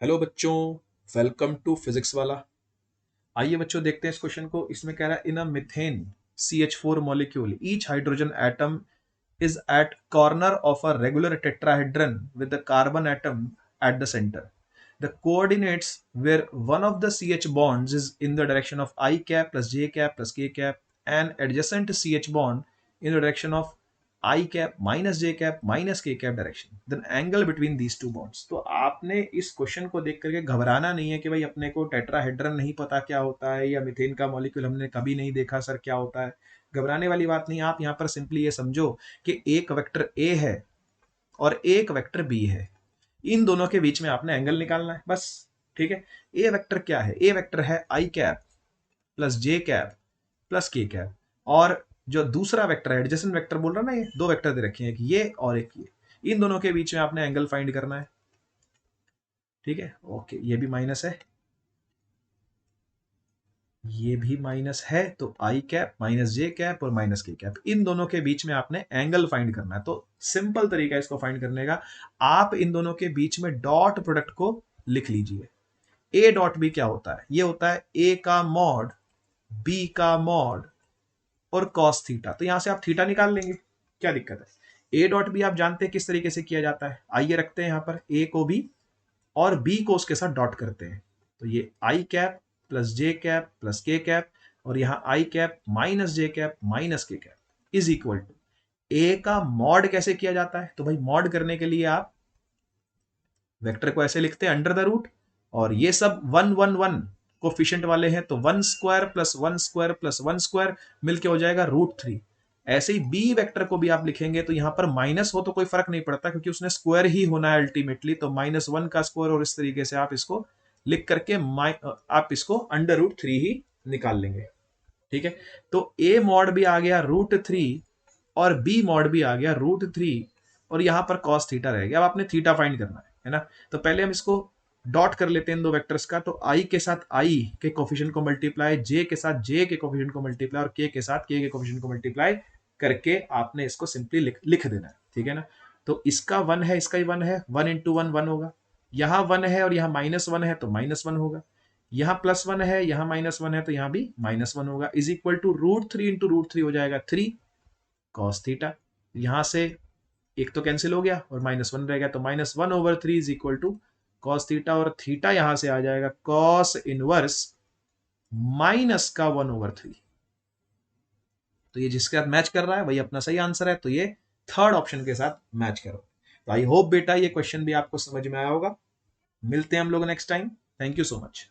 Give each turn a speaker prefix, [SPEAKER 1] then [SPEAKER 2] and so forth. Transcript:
[SPEAKER 1] Hello बच्चों, welcome to physics वाला। आइए बच्चों देखते हैं इस क्वेश्चन को। इसमें कह रहा है in a methane CH4 molecule each hydrogen atom is at corner of a regular tetrahedron with the carbon atom at the center. The coordinates where one of the CH bonds is in the direction of I cap plus J cap plus K cap and adjacent CH bond in the direction of I cap minus J cap minus K cap direction. Then angle between these two bonds. तो आपने इस question को देख करके घबराना नहीं है कि भाई अपने को टेट्राहेड्रन नहीं पता क्या होता है या मीथेन का मॉलिक्यूल हमने कभी नहीं देखा सर क्या होता है। घबराने वाली बात नहीं। आप यहाँ पर सिंपली ये समझो कि एक वेक्टर ए है और एक वेक्टर बी है। इन दोनों के बीच में आपने एंगल निकालना है बस। ठीक है। ए वेक्टर क्या है? ए वेक्टर है आई कैप प्लस जे कैप प्लस के कैप। और जो दूसरा वेक्टर है एडजेसेंट वेक्टर बोल रहा ना, ये दो वेक्टर दे रखे हैं, एक ये और एक ये। इन दोनों के बीच में आपने एंगल फाइंड करना है। ठीक है। ओके, ये भी माइनस है, ये भी माइनस है, तो आई कैप माइनस जे कैप और माइनस के कैप, इन दोनों के बीच में आपने एंगल फाइंड करना है। तो सिंपल तरीका इसको फाइंड करने का, आप इन दोनों के बीच में डॉट प्रोडक्ट को लिख लीजिए। ए डॉट बी क्या होता है? ये होता है ए का मॉड बी का मॉड और कॉस थीटा। तो यहां से आप थीटा निकाल लेंगे, क्या दिक्कत है? ए डॉट बी आप जानते हैं किस तरीके से किया जाता है। आइए रखते हैं यहां पर ए को बी और बी को उसके साथ डॉट करते हैं। तो ये आई कैप प्लस जे कैप प्लस के कैप और यहां आई कैप माइनस जे कैप माइनस के कैप इज इक्वल टू ए का मॉड। कैसे किया जाता है? तो भाई मॉड करने के लिए आप वेक्टर को ऐसे लिखते हैं अंडर द रूट, और ये सब वन वन वन कोफिशिएंट वाले हैं, तो one square plus one square plus one square मिलके हो जाएगा √3। ऐसे ही बी वेक्टर को भी आप लिखेंगे तो यहां पर माइनस हो तो कोई फर्क नहीं पड़ता क्योंकि उसने स्क्वायर ही होना है अल्टीमेटली, तो -1 का स्क्वायर, और इस तरीके से आप इसको लिख करके आप इसको अंडर √3 ही निकाल लेंगे। ठीक है। तो ए मॉड भी आ गया √3 और बी मॉड भी आ गया √3 और यहां पर कॉस थीटा रह गया। अब आपने थीटा फाइंड करना है ना। तो पहले हम इसको डॉट कर लेते हैं इन दो वेक्टर्स का। तो आई के साथ आई के कोफिशिएंट को मल्टीप्लाई, जे के साथ जे के कोफिशिएंट को मल्टीप्लाई और के साथ के कोफिशिएंट को मल्टीप्लाई करके आपने इसको सिंपली लिख देना है। ठीक है ना। तो इसका 1 है, इसका ही 1 है, 1 इंटू 1 1 होगा। यहाँ 1 है और यहाँ -1 है तो -1 होगा। यहाँ +1 है, यहाँ -1 है तो यहाँ भी -1 होगा। इज इक्वल टू √3 इंटू √3 हो जाएगा 3 कॉस थीटा। यहां से एक तो कैंसिल हो गया और -1 रह गया, तो -1/3 is equal to cos theta, और थीटा यहां से आ जाएगा कॉस इनवर्स माइनस का 1/3। तो ये जिसके साथ मैच कर रहा है वही अपना सही आंसर है, तो ये थर्ड ऑप्शन के साथ मैच करो। तो आई होप बेटा ये क्वेश्चन भी आपको समझ में आया होगा। मिलते हैं हम लोग next time. Thank you so much.